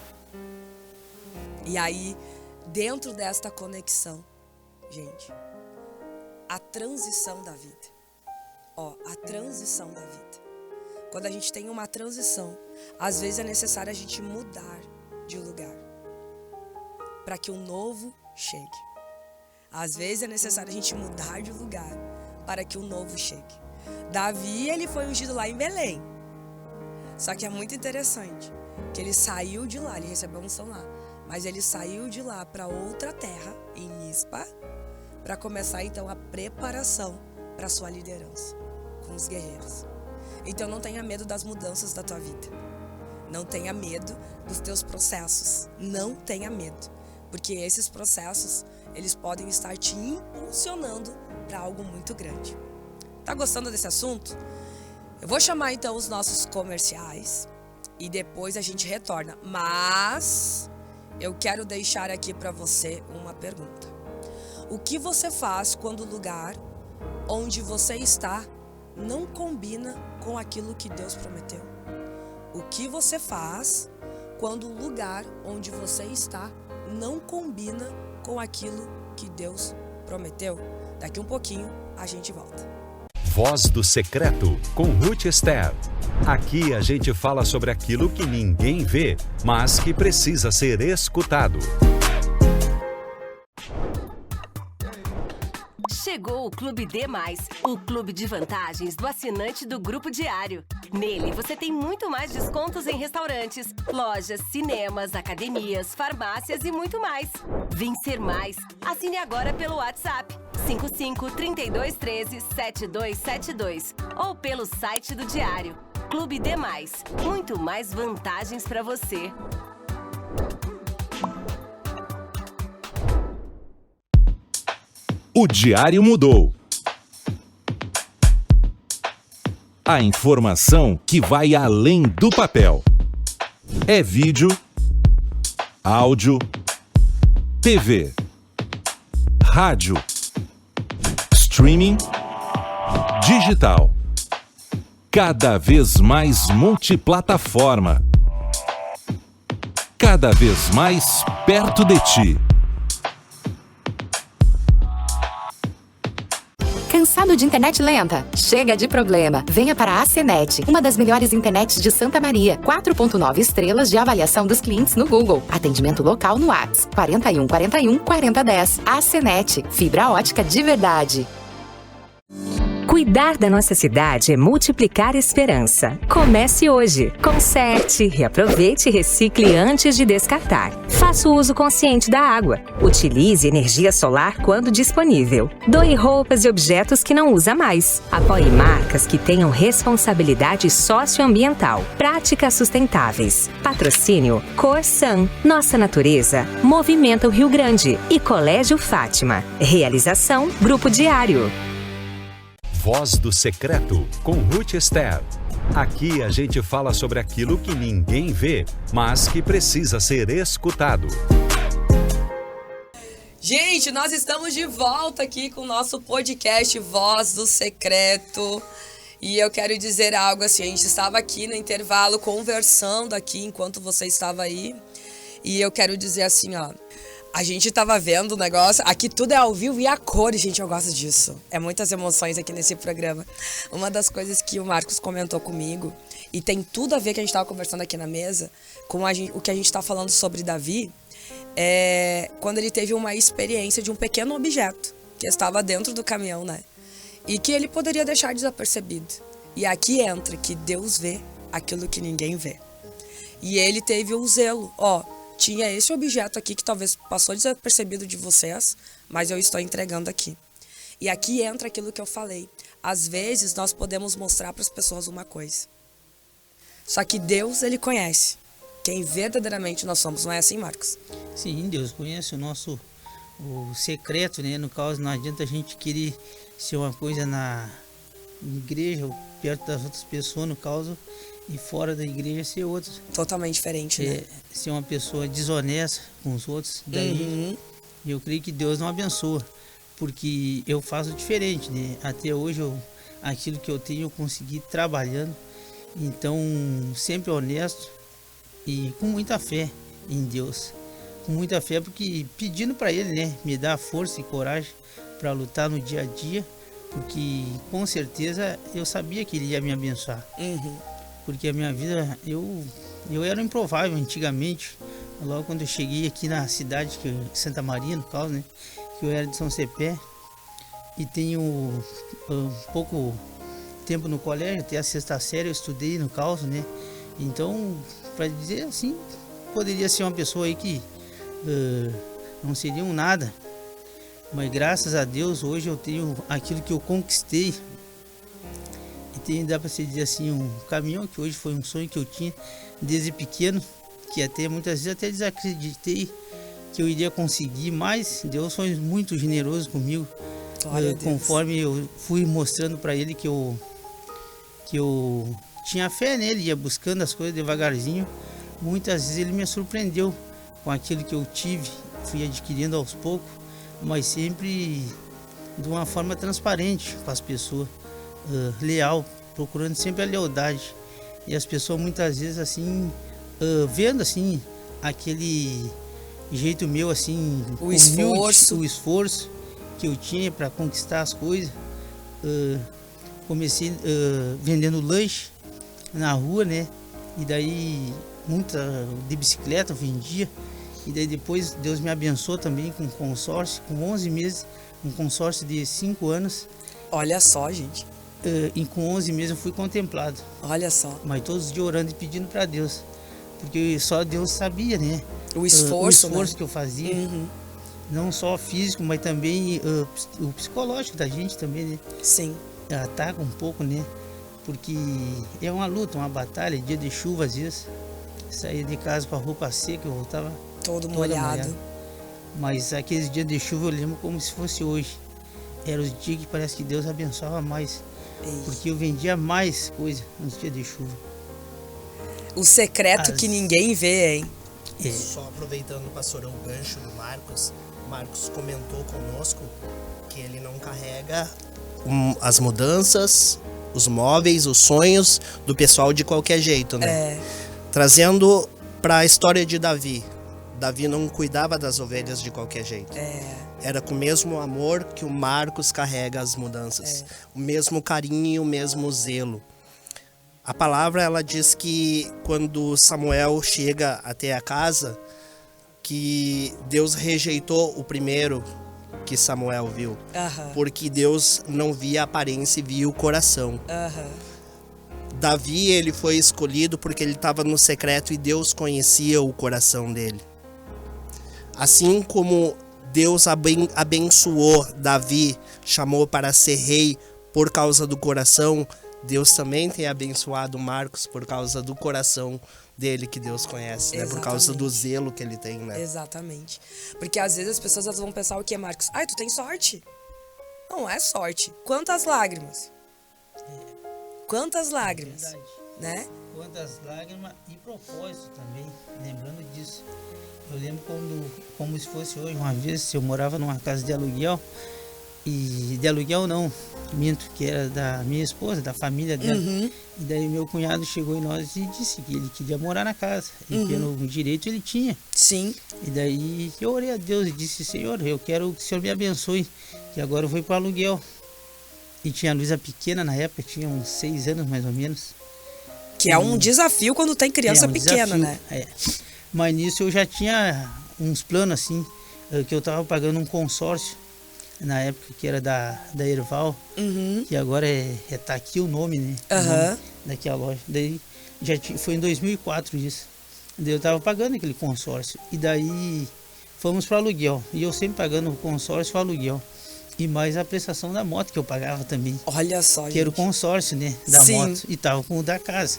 E aí, dentro desta conexão, gente, a transição da vida. A transição da vida. Quando a gente tem uma transição, às vezes é necessário a gente mudar de lugar para que o novo chegue. Às vezes é necessário a gente mudar de lugar para que o novo chegue. Davi, ele foi ungido lá em Belém. Só que é muito interessante que ele saiu de lá, ele recebeu a unção lá, mas ele saiu de lá para outra terra, em Mispa, para começar então a preparação para a sua liderança com os guerreiros. Então não tenha medo das mudanças da tua vida. Não tenha medo dos teus processos. Não tenha medo, porque esses processos, eles podem estar te impulsionando para algo muito grande. Tá gostando desse assunto? Eu vou chamar então os nossos comerciais e depois a gente retorna. Mas eu quero deixar aqui para você uma pergunta. O que você faz quando o lugar onde você está não combina com aquilo que Deus prometeu? o que você faz quando o lugar onde você está não combina com aquilo que Deus prometeu? Daqui um pouquinho a gente volta. Voz do Secreto, com Ruth Esther. Aqui a gente fala sobre aquilo que ninguém vê, mas que precisa ser escutado. Chegou o Clube D+, o clube de vantagens do assinante do Grupo Diário. Nele você tem muito mais descontos em restaurantes, lojas, cinemas, academias, farmácias e muito mais. Vencer mais. Assine agora pelo WhatsApp 55 32 13 7272 ou pelo site do Diário. Clube D+, muito mais vantagens para você. O Diário mudou. A informação que vai além do papel. É vídeo, áudio, TV, rádio, streaming, digital. Cada vez mais multiplataforma. Cada vez mais perto de ti. Cansado de internet lenta? Chega de problema. Venha para a ACNet, uma das melhores internets de Santa Maria. 4.9 estrelas de avaliação dos clientes no Google. Atendimento local no WhatsApp 41 41 40 10. ACNet, fibra ótica de verdade. Cuidar da nossa cidade é multiplicar esperança. Comece hoje. Conserte, reaproveite e recicle antes de descartar. Faça o uso consciente da água. Utilize energia solar quando disponível. Doe roupas e objetos que não usa mais. Apoie marcas que tenham responsabilidade socioambiental. Práticas sustentáveis. Patrocínio Corsan. Nossa natureza movimenta o Rio Grande. E Colégio Fátima. Realização Grupo Diário. Voz do Secreto, com Ruth Esther. Aqui a gente fala sobre aquilo que ninguém vê, mas que precisa ser escutado. Gente, nós estamos de volta aqui com o nosso podcast Voz do Secreto. E eu quero dizer algo assim, a gente estava aqui no intervalo conversando aqui enquanto você estava aí. E eu quero dizer assim, ó, a gente tava vendo o negócio, aqui tudo é ao vivo e a cores, gente, eu gosto disso. É muitas emoções aqui nesse programa. Uma das coisas que o Marcos comentou comigo, e tem tudo a ver que a gente tava conversando aqui na mesa, com o que a gente tá falando sobre Davi, é quando ele teve uma experiência de um pequeno objeto, que estava dentro do caminhão, né? E que ele poderia deixar desapercebido. E aqui entra que Deus vê aquilo que ninguém vê. E ele teve o zelo, ó, tinha esse objeto aqui que talvez passou desapercebido de vocês, mas eu estou entregando aqui. E aqui entra aquilo que eu falei. Às vezes nós podemos mostrar para as pessoas uma coisa. Só que Deus, ele conhece quem verdadeiramente nós somos. Não é assim, Marcos? Sim, Deus conhece o secreto, né? No caso, não adianta a gente querer ser uma coisa na igreja ou perto das outras pessoas, no caso, e fora da igreja ser outra. Totalmente diferente, né? Ser uma pessoa desonesta com os outros, daí eu creio que Deus não abençoa, porque eu faço diferente, né? Até hoje, aquilo que eu tenho, eu consegui trabalhando, então sempre honesto e com muita fé em Deus. Com muita fé, porque pedindo para Ele, né? Me dar força e coragem para lutar no dia a dia, porque com certeza eu sabia que Ele ia me abençoar. Porque a minha vida, eu era improvável antigamente, logo quando eu cheguei aqui na cidade, que Santa Maria, no caso, né, que eu era de São Cepé, e tenho pouco tempo no colégio, até a 6ª série eu estudei, no caso, né, então, para dizer assim, poderia ser uma pessoa aí que não seria um nada, mas graças a Deus hoje eu tenho aquilo que eu conquistei. Dá para se dizer assim, um caminhão que hoje foi um sonho que eu tinha desde pequeno, que até muitas vezes até desacreditei que eu iria conseguir, mas Deus foi muito generoso comigo, conforme eu fui mostrando para Ele que eu tinha fé nele, ia buscando as coisas devagarzinho. Muitas vezes Ele me surpreendeu com aquilo que eu tive, fui adquirindo aos poucos, mas sempre de uma forma transparente com as pessoas, leal, procurando sempre a lealdade. E as pessoas muitas vezes assim, vendo assim, aquele jeito meu assim, o esforço que eu tinha para conquistar as coisas. Comecei vendendo lanche na rua, né? E daí muita de bicicleta eu vendia. E daí depois Deus me abençoou também com um consórcio, com 11 meses, um consórcio de 5 anos. Olha só, gente. E com 11 meses eu fui contemplado. Olha só. Mas todos os dias orando e pedindo para Deus. Porque só Deus sabia, né? O esforço, né? Que eu fazia. Não só físico, mas também o psicológico da gente também, né? Sim. Ataca um pouco, né? Porque é uma luta, uma batalha, dia de chuva às vezes. Saía de casa com a roupa seca, eu voltava todo molhado. Mas aqueles dias de chuva eu lembro como se fosse hoje. Eram os dias que parece que Deus abençoava mais. Porque eu vendia mais coisa nos dias de chuva. O secreto que ninguém vê, hein? Só aproveitando, pastorão, o gancho do Marcos. Marcos comentou conosco que ele não carrega as mudanças, os móveis, os sonhos do pessoal de qualquer jeito, né? Trazendo para a história de Davi. Davi não cuidava das ovelhas de qualquer jeito. Era com o mesmo amor que o Marcos carrega as mudanças. O mesmo carinho, o mesmo zelo. A palavra, ela diz que quando Samuel chega até a casa, que Deus rejeitou o primeiro que Samuel viu. Porque Deus não via a aparência e via o coração. Davi, ele foi escolhido porque ele estava no secreto e Deus conhecia o coração dele. Assim como Deus abençoou Davi, chamou para ser rei por causa do coração, Deus também tem abençoado Marcos por causa do coração dele que Deus conhece, né? Por causa do zelo que ele tem, né? Exatamente. Porque às vezes as pessoas elas vão pensar o que, Marcos? Ai, tu tem sorte. Não é sorte. Quantas lágrimas? Quantas lágrimas? Né? Quantas lágrimas e propósito também, lembrando disso. Eu lembro como se fosse hoje, uma vez eu morava numa casa de aluguel, e de aluguel não, minto, que era da minha esposa, da família dela. E daí meu cunhado chegou em nós e disse que ele queria morar na casa, e pelo direito ele tinha. Sim. E daí eu orei a Deus e disse: Senhor, eu quero que o Senhor me abençoe, que agora eu vou para o aluguel. E tinha a Luísa pequena na época, tinha uns 6 anos mais ou menos. Que é um desafio quando tem criança pequena, desafio, né? Mas nisso eu já tinha uns planos assim, que eu tava pagando um consórcio, na época que era da Erval, que agora tá aqui o nome, né? O nome daqui a loja. Daí foi em 2004 isso. Daí eu tava pagando aquele consórcio. E daí fomos para aluguel. E eu sempre pagando o consórcio para aluguel. E mais a prestação da moto que eu pagava também. Olha só, que era o consórcio, né? Da moto. E tava com o da casa.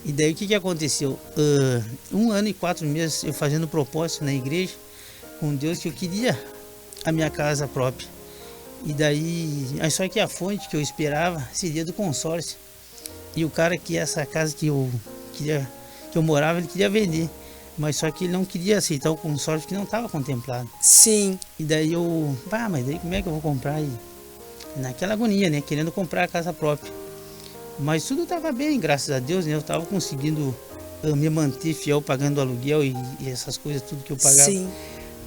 E daí o que aconteceu? 1 ano e 4 meses eu fazendo propósito na igreja com Deus que eu queria a minha casa própria. E daí, só que a fonte que eu esperava seria do consórcio. E o cara que essa casa que eu morava, ele queria vender. Mas só que ele não queria aceitar o consórcio que não estava contemplado. Sim. E daí mas daí como é que eu vou comprar? E naquela agonia, né? Querendo comprar a casa própria. Mas tudo estava bem, graças a Deus, né? Eu estava conseguindo me manter fiel pagando aluguel e essas coisas, tudo que eu pagava. Sim.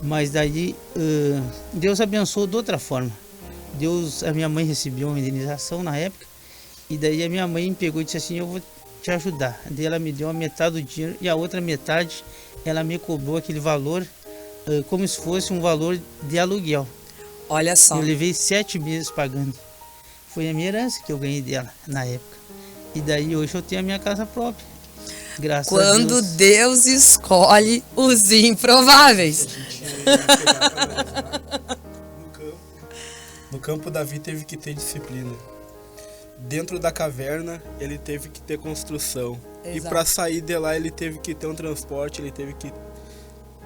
Mas daí Deus abençoou de outra forma. A minha mãe recebeu uma indenização na época. E daí a minha mãe me pegou e disse assim: eu vou te ajudar. Daí ela me deu a metade do dinheiro e a outra metade ela me cobrou aquele valor como se fosse um valor de aluguel. Olha só. Eu levei 7 meses pagando. Foi a minha herança que eu ganhei dela na época. E daí hoje eu tenho a minha casa própria. Graças a Deus. Quando Deus escolhe os improváveis. No campo, Davi teve que ter disciplina. Dentro da caverna, ele teve que ter construção. Exato. E para sair de lá, ele teve que ter um transporte, ele teve que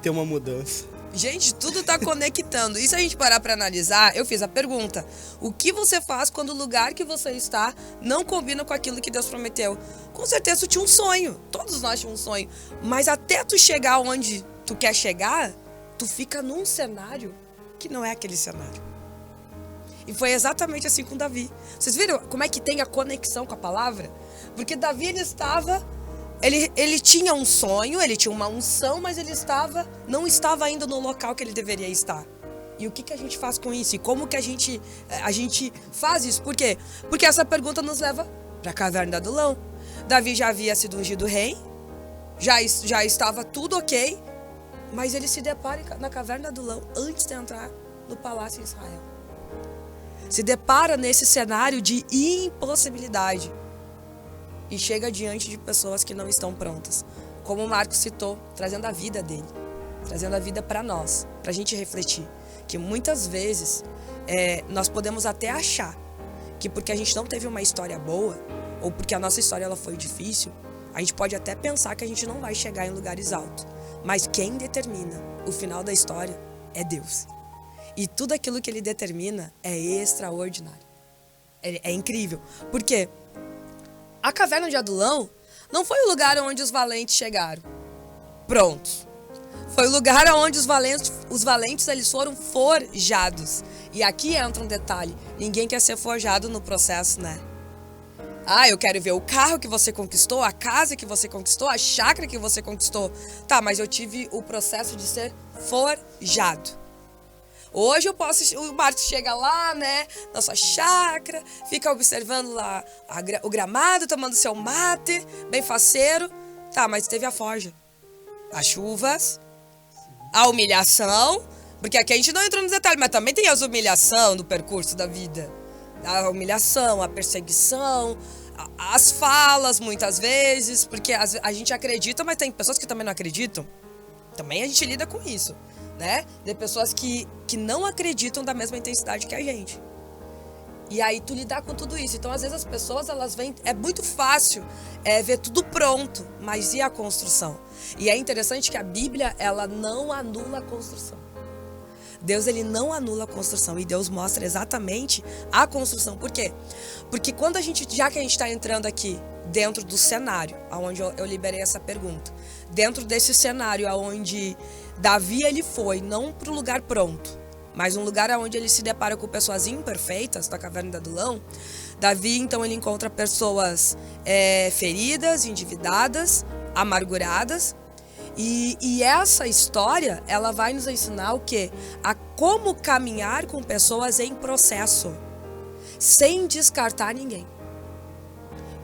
ter uma mudança. Gente, tudo tá conectando. E se a gente parar para analisar, eu fiz a pergunta: o que você faz quando o lugar que você está não combina com aquilo que Deus prometeu? Com certeza tu tinha um sonho. Todos nós tínhamos um sonho. Mas até tu chegar onde tu quer chegar, tu fica num cenário que não é aquele cenário. E foi exatamente assim com Davi. Vocês viram como é que tem a conexão com a palavra? Porque Davi, ele tinha um sonho, ele tinha uma unção, mas ele não estava ainda no local que ele deveria estar. E o que a gente faz com isso? E como que a gente faz isso? Por quê? Porque essa pergunta nos leva para a caverna de Adulão. Davi já havia sido ungido rei, já estava tudo ok, mas ele se depara na caverna de Adulão antes de entrar no palácio em Israel. Se depara nesse cenário de impossibilidade e chega diante de pessoas que não estão prontas. Como o Marcos citou, trazendo a vida dele, trazendo a vida para nós, para a gente refletir. Que muitas vezes nós podemos até achar que porque a gente não teve uma história boa, ou porque a nossa história ela foi difícil, a gente pode até pensar que a gente não vai chegar em lugares altos. Mas quem determina o final da história é Deus. E tudo aquilo que ele determina é extraordinário. É incrível. Por quê? A caverna de Adulão não foi o lugar onde os valentes chegaram prontos. Foi o lugar onde os valentes eles foram forjados. E aqui entra um detalhe. Ninguém quer ser forjado no processo, né? Eu quero ver o carro que você conquistou, a casa que você conquistou, a chácara que você conquistou. Tá, mas eu tive o processo de ser forjado. Hoje o Marcos chega lá, né, na sua chácara, fica observando lá o gramado, tomando seu mate, bem faceiro. Tá, mas teve a forja. As chuvas, a humilhação, porque aqui a gente não entrou nos detalhes, mas também tem as humilhações do percurso da vida. A humilhação, a perseguição, as falas muitas vezes, porque a gente acredita, mas tem pessoas que também não acreditam. Também a gente lida com isso, né? De pessoas que não acreditam da mesma intensidade que a gente. E aí tu lidar com tudo isso. Então, às vezes as pessoas, elas vêm... É muito fácil ver tudo pronto, mas e a construção? E é interessante que a Bíblia, ela não anula a construção. Deus, ele não anula a construção. E Deus mostra exatamente a construção. Por quê? Porque quando já que a gente está entrando aqui dentro do cenário, onde eu liberei essa pergunta, dentro desse cenário onde Davi, ele foi, não para o lugar pronto, mas um lugar onde ele se depara com pessoas imperfeitas, da caverna de Adulão. Davi, então, ele encontra pessoas feridas, endividadas, amarguradas. E essa história, ela vai nos ensinar o quê? A como caminhar com pessoas em processo, sem descartar ninguém.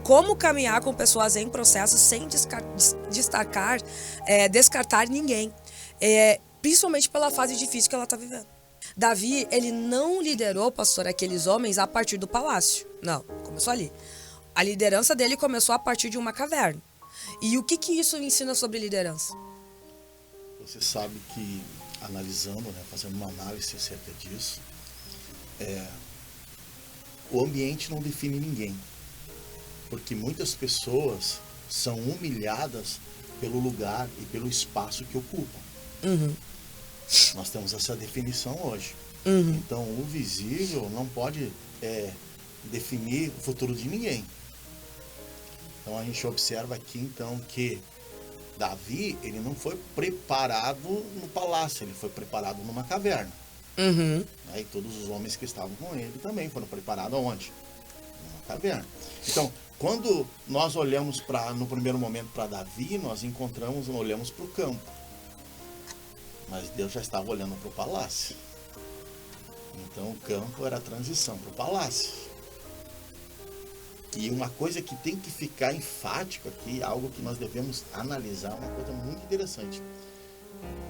Como caminhar com pessoas em processo sem descartar ninguém. Principalmente pela fase difícil que ela está vivendo. Davi, ele não liderou, pastor, aqueles homens a partir do palácio. Não, começou ali. A liderança dele começou a partir de uma caverna. E o que isso ensina sobre liderança? Você sabe que, analisando, né, fazendo uma análise acerca disso, o ambiente não define ninguém. Porque muitas pessoas são humilhadas pelo lugar e pelo espaço que ocupam. Uhum. Nós temos essa definição hoje. Uhum. Então, o visível não pode definir o futuro de ninguém. Então, a gente observa aqui, então, que Davi, ele não foi preparado no palácio, ele foi preparado numa caverna. Uhum. E todos os homens que estavam com ele também foram preparados aonde? Numa caverna. Então, quando nós olhamos no primeiro momento para Davi, nós olhamos para o campo. Mas Deus já estava olhando para o palácio. Então o campo era a transição para o palácio. E uma coisa que tem que ficar enfático aqui, algo que nós devemos analisar, uma coisa muito interessante.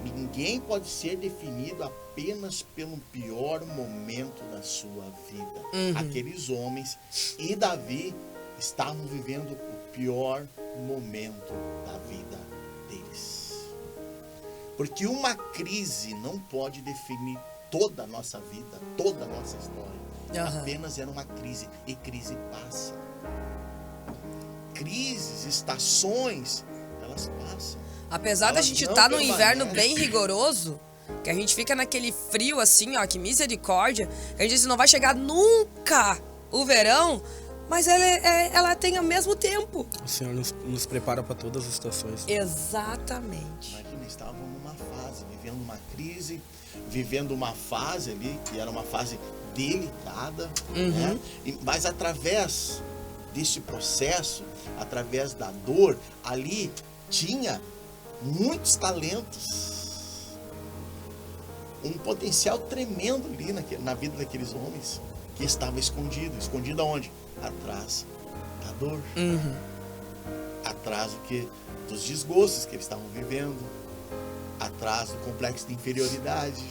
Ninguém pode ser definido apenas pelo pior momento da sua vida. Uhum. Aqueles homens e Davi estavam vivendo o pior momento da vida deles. Porque uma crise não pode definir toda a nossa vida, toda a nossa história. Uhum. Apenas era uma crise, e crise passa. Crises, estações, elas passam. Apesar da gente estar no inverno bem rigoroso, que a gente fica naquele frio assim, ó, que misericórdia, a gente diz, não vai chegar nunca o verão, mas ela tem o mesmo tempo. O Senhor nos prepara para todas as estações. Exatamente. Imagina, estavam numa fase, vivendo uma crise, vivendo uma fase ali, que era uma fase delicada, uhum, né? Mas através desse processo, através da dor, ali tinha muitos talentos, um potencial tremendo ali na vida daqueles homens, que estava escondido. Escondido aonde? Atrás da dor. Atrás dos desgostos que eles estavam vivendo, atrás do complexo de inferioridade,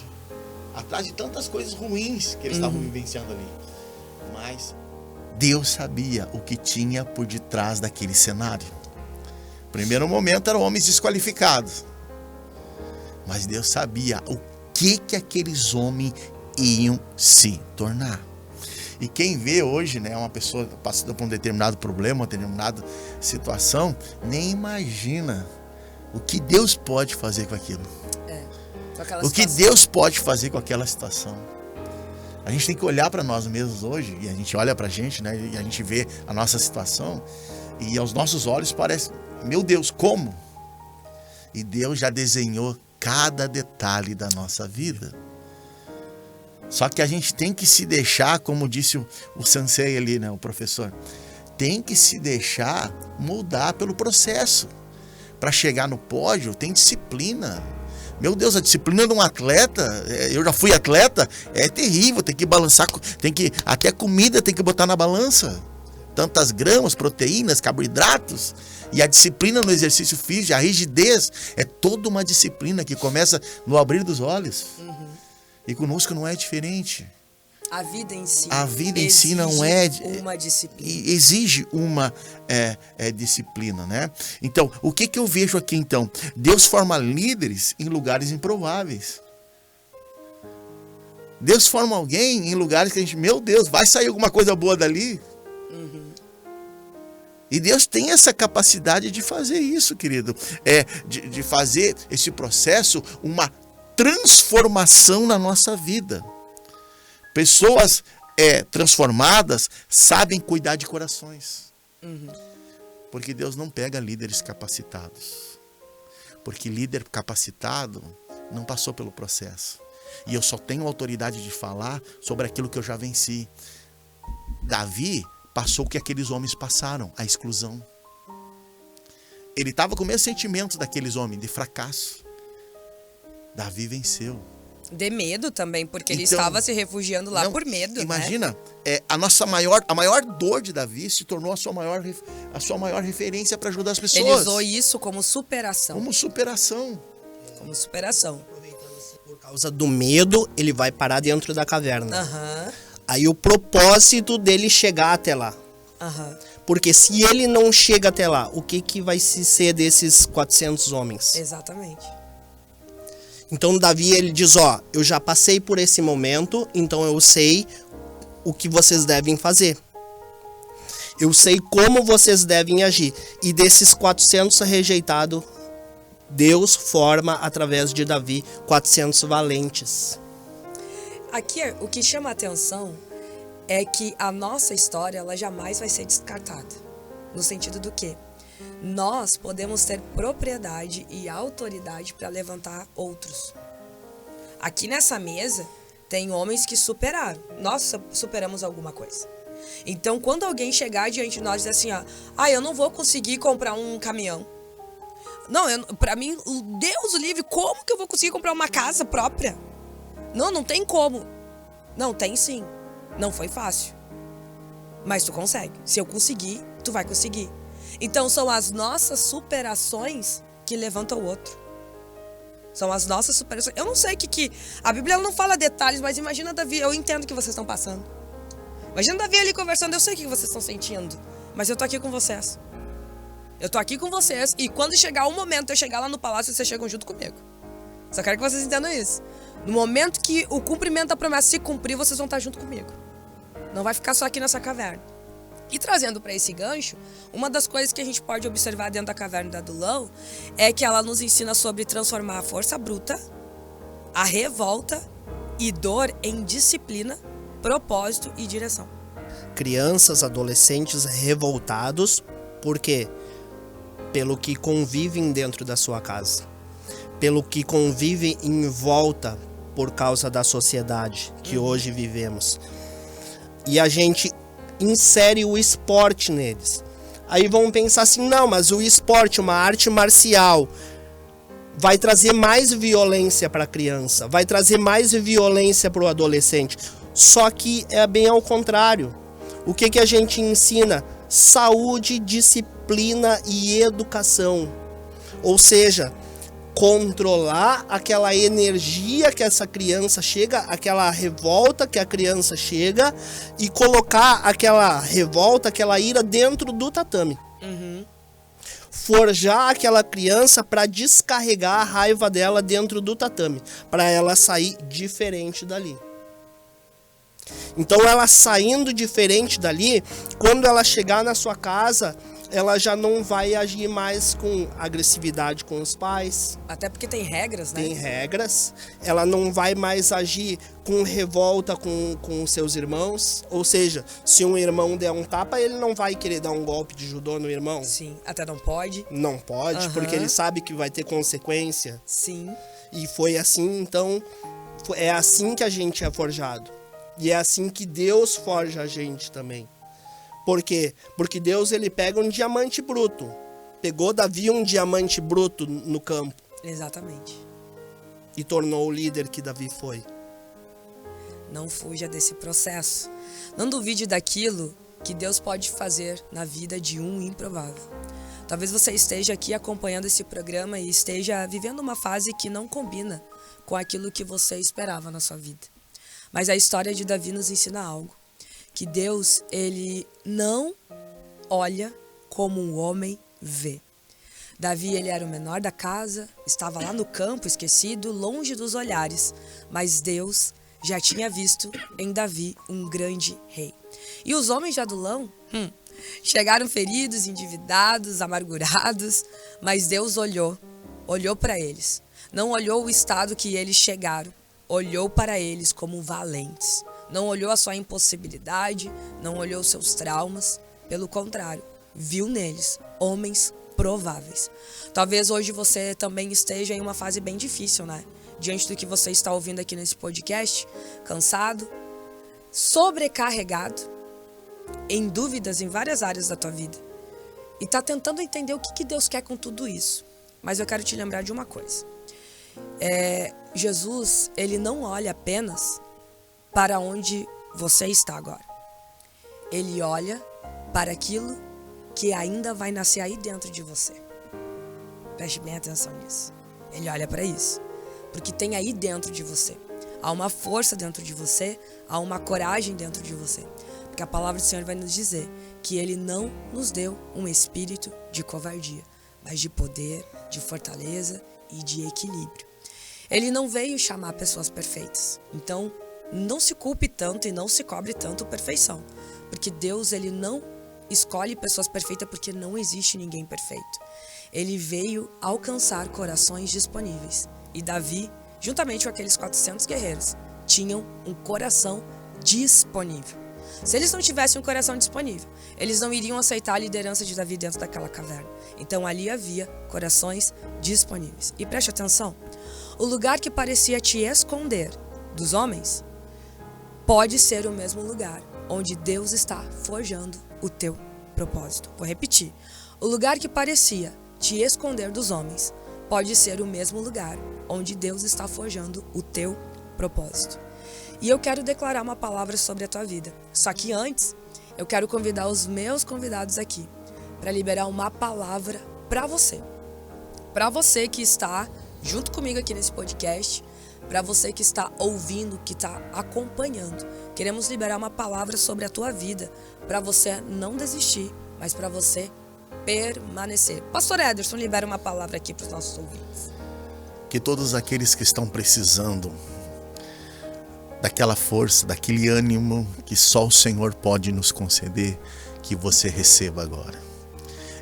atrás de tantas coisas ruins que eles estavam vivenciando ali. Mas Deus sabia o que tinha por detrás daquele cenário. Primeiro momento eram homens desqualificados, mas Deus sabia o que aqueles homens iam se tornar. E quem vê hoje, né, uma pessoa passando por um determinado problema, uma determinada situação, nem imagina o que Deus pode fazer com aquilo. O que Deus pode fazer com aquela situação. A gente tem que olhar para nós mesmos hoje, e a gente olha para a gente, né, e a gente vê a nossa situação, e aos nossos olhos parece, meu Deus, como? E Deus já desenhou cada detalhe da nossa vida. Só que a gente tem que se deixar, como disse o sensei ali, né, o professor, tem que se deixar moldar pelo processo. Para chegar no pódio, tem disciplina. Meu Deus, a disciplina de um atleta, eu já fui atleta, é terrível, tem que balançar, até comida tem que botar na balança. Tantas gramas, proteínas, carboidratos. E a disciplina no exercício físico, a rigidez, é toda uma disciplina que começa no abrir dos olhos. E conosco não é diferente. A vida em si. A vida em si não é uma disciplina. Exige uma disciplina, né? Então, o que eu vejo aqui então? Deus forma líderes em lugares improváveis. Deus forma alguém em lugares que a gente, meu Deus, vai sair alguma coisa boa dali. E Deus tem essa capacidade de fazer isso, querido. De fazer esse processo uma transformação na nossa vida. Pessoas transformadas sabem cuidar de corações. Porque Deus não pega líderes capacitados. Porque líder capacitado não passou pelo processo. E eu só tenho autoridade de falar sobre aquilo que eu já venci. Davi passou o que aqueles homens passaram, a exclusão. Ele estava com o mesmo sentimento daqueles homens, de fracasso. Davi venceu. De medo também, porque ele estava se refugiando lá por medo. Imagina, né? A maior dor de Davi se tornou a sua maior referência para ajudar as pessoas. Ele usou isso como superação. Como superação. Por causa do medo, ele vai parar dentro da caverna. Aí o propósito dele chegar até lá. Porque se ele não chega até lá, o que vai se ser desses 400 homens? Exatamente. Então Davi, ele diz, eu já passei por esse momento, então eu sei o que vocês devem fazer. Eu sei como vocês devem agir. E desses 400 rejeitados, Deus forma, através de Davi, 400 valentes. Aqui, o que chama a atenção é que a nossa história, ela jamais vai ser descartada. No sentido do quê? Nós podemos ter propriedade e autoridade para levantar outros. Aqui nessa mesa, tem homens que superaram. Nós superamos alguma coisa. Então, quando alguém chegar diante de nós e dizer assim, eu não vou conseguir comprar um caminhão. Não, para mim, Deus o livre, como que eu vou conseguir comprar uma casa própria? Não tem como. Não, tem sim. Não foi fácil. Mas tu consegue. Se eu conseguir, tu vai conseguir. Então, são as nossas superações que levantam o outro. São as nossas superações. Eu não sei o que... A Bíblia não fala detalhes, mas imagina Davi. Eu entendo o que vocês estão passando. Imagina Davi ali conversando. Eu sei o que vocês estão sentindo. Mas eu tô aqui com vocês. Eu tô aqui com vocês. E quando chegar o momento, eu chegar lá no palácio, vocês chegam junto comigo. Só quero que vocês entendam isso. No momento que o cumprimento da promessa se cumprir, vocês vão estar junto comigo. Não vai ficar só aqui nessa caverna. E trazendo para esse gancho, uma das coisas que a gente pode observar dentro da caverna da Adulão é que ela nos ensina sobre transformar a força bruta, a revolta e dor em disciplina, propósito e direção. Crianças, adolescentes revoltados, por quê? Pelo que convivem dentro da sua casa, pelo que convivem em volta por causa da sociedade que hoje vivemos. E a gente insere o esporte neles. Aí vão pensar assim, não, mas o esporte, uma arte marcial, vai trazer mais violência para a criança, vai trazer mais violência para o adolescente. Só que é bem ao contrário. O que a gente ensina? Saúde, disciplina e educação. Ou seja, controlar aquela energia que essa criança chega, aquela revolta que a criança chega, e colocar aquela revolta, aquela ira dentro do tatame. Forjar aquela criança para descarregar a raiva dela dentro do tatame, para ela sair diferente dali. Então ela saindo diferente dali, quando ela chegar na sua casa, ela já não vai agir mais com agressividade com os pais. Até porque tem regras, né? Tem regras. Ela não vai mais agir com revolta com seus irmãos. Ou seja, se um irmão der um tapa, ele não vai querer dar um golpe de judô no irmão. Sim, até não pode. Não pode, porque ele sabe que vai ter consequência. Sim. E foi assim, então, é assim que a gente é forjado. E é assim que Deus forja a gente também. Por quê? Porque Deus, ele pega um diamante bruto. Pegou Davi um diamante bruto no campo. Exatamente. E tornou o líder que Davi foi. Não fuja desse processo. Não duvide daquilo que Deus pode fazer na vida de um improvável. Talvez você esteja aqui acompanhando esse programa e esteja vivendo uma fase que não combina com aquilo que você esperava na sua vida. Mas a história de Davi nos ensina algo. Que Deus, ele não olha como um homem vê. Davi, ele era o menor da casa, estava lá no campo, esquecido, longe dos olhares. Mas Deus já tinha visto em Davi um grande rei. E os homens de Adulão chegaram feridos, endividados, amargurados. Mas Deus olhou para eles. Não olhou o estado que eles chegaram. Olhou para eles como valentes. Não olhou a sua impossibilidade, não olhou seus traumas. Pelo contrário, viu neles homens prováveis. Talvez hoje você também esteja em uma fase bem difícil, né? Diante do que você está ouvindo aqui nesse podcast, cansado, sobrecarregado, em dúvidas em várias áreas da tua vida. E está tentando entender o que Deus quer com tudo isso. Mas eu quero te lembrar de uma coisa. Jesus, ele não olha apenas para onde você está agora. Ele olha para aquilo que ainda vai nascer aí dentro de você. Preste bem atenção nisso. Ele olha para isso. Porque tem aí dentro de você. Há uma força dentro de você, há uma coragem dentro de você. Porque a palavra do Senhor vai nos dizer que Ele não nos deu um espírito de covardia, mas de poder, de fortaleza e de equilíbrio. Ele não veio chamar pessoas perfeitas. Então, não se culpe tanto e não se cobre tanto perfeição. Porque Deus, ele não escolhe pessoas perfeitas porque não existe ninguém perfeito. Ele veio alcançar corações disponíveis. E Davi, juntamente com aqueles 400 guerreiros, tinham um coração disponível. Se eles não tivessem um coração disponível, eles não iriam aceitar a liderança de Davi dentro daquela caverna. Então ali havia corações disponíveis. E preste atenção, o lugar que parecia te esconder dos homens pode ser o mesmo lugar onde Deus está forjando o teu propósito. Vou repetir. O lugar que parecia te esconder dos homens pode ser o mesmo lugar onde Deus está forjando o teu propósito. E eu quero declarar uma palavra sobre a tua vida. Só que antes, eu quero convidar os meus convidados aqui para liberar uma palavra para você. Para você que está junto comigo aqui nesse podcast, para você que está ouvindo, que está acompanhando. Queremos liberar uma palavra sobre a tua vida, para você não desistir, mas para você permanecer. Pastor Ederson, libera uma palavra aqui para os nossos ouvintes. Que todos aqueles que estão precisando daquela força, daquele ânimo que só o Senhor pode nos conceder, que você receba agora.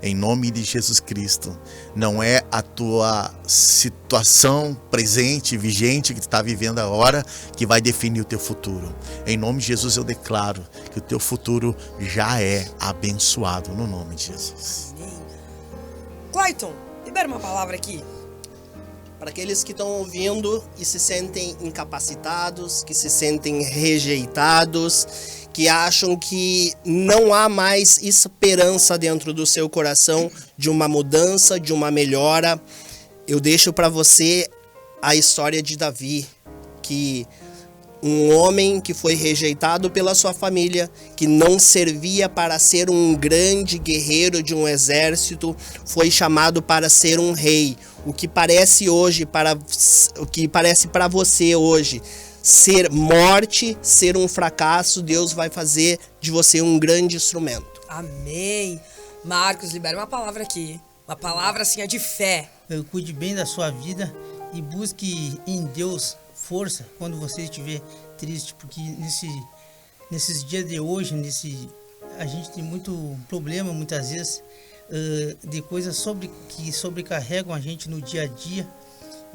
Em nome de Jesus Cristo, não é a tua situação presente, vigente, que tu está vivendo agora, que vai definir o teu futuro. Em nome de Jesus eu declaro que o teu futuro já é abençoado, no nome de Jesus. Amém. Clayton, libera uma palavra aqui. Para aqueles que estão ouvindo e se sentem incapacitados, que se sentem rejeitados, que acham que não há mais esperança dentro do seu coração de uma mudança, de uma melhora. Eu deixo para você a história de Davi, que um homem que foi rejeitado pela sua família, que não servia para ser um grande guerreiro de um exército, foi chamado para ser um rei. O que parece para você hoje ser morte, ser um fracasso, Deus vai fazer de você um grande instrumento. Amém. Marcos, libera uma palavra aqui. Uma palavra assim, de fé. Cuide bem da sua vida e busque em Deus força quando você estiver triste, porque nesses dias de hoje, a gente tem muito problema muitas vezes de coisas que sobrecarregam a gente no dia a dia.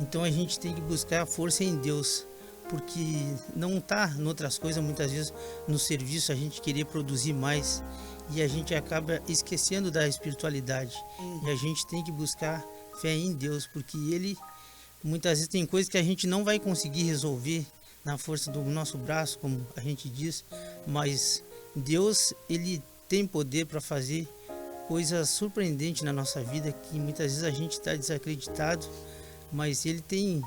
Então a gente tem que buscar força em Deus, porque não está em outras coisas, muitas vezes no serviço a gente querer produzir mais e a gente acaba esquecendo da espiritualidade. E a gente tem que buscar fé em Deus, porque Ele muitas vezes tem coisas que a gente não vai conseguir resolver na força do nosso braço, como a gente diz, mas Deus, Ele tem poder para fazer coisas surpreendentes na nossa vida, que muitas vezes a gente está desacreditado, mas Ele tem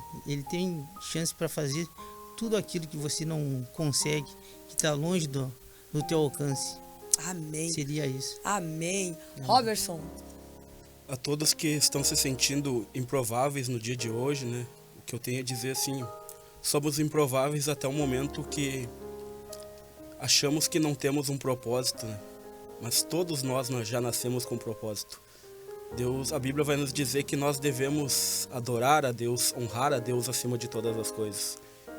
chance para fazer tudo aquilo que você não consegue, que está longe do teu alcance. Amém. Seria isso. Amém. Robertson. A todos que estão se sentindo improváveis no dia de hoje, né? O que eu tenho a dizer assim, somos improváveis até o momento que achamos que não temos um propósito, né? Mas todos nós já nascemos com um propósito. A Bíblia vai nos dizer que nós devemos adorar a Deus, honrar a Deus acima de todas as coisas.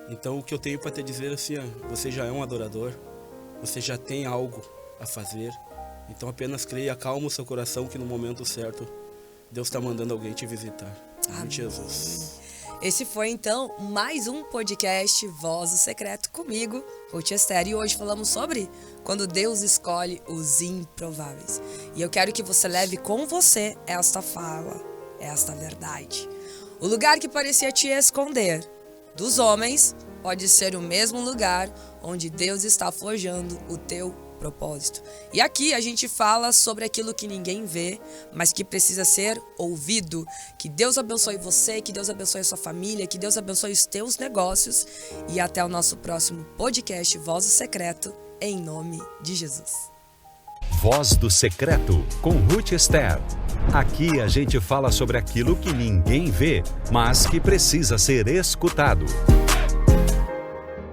Então o que eu tenho para te dizer assim, você já é um adorador, você já tem algo a fazer. Então apenas creia, acalma o seu coração que no momento certo Deus está mandando alguém te visitar. Em nome de Jesus. Esse foi então mais um podcast Voz do Secreto comigo, Ruth Esther. E hoje falamos sobre quando Deus escolhe os improváveis. E eu quero que você leve com você esta fala, esta verdade. O lugar que parecia te esconder dos homens pode ser o mesmo lugar onde Deus está forjando o teu propósito. E aqui a gente fala sobre aquilo que ninguém vê, mas que precisa ser ouvido. Que Deus abençoe você, que Deus abençoe a sua família, que Deus abençoe os teus negócios. E até o nosso próximo podcast Voz do Secreto, em nome de Jesus. Voz do Secreto, com Ruth Esther. Aqui a gente fala sobre aquilo que ninguém vê, mas que precisa ser escutado.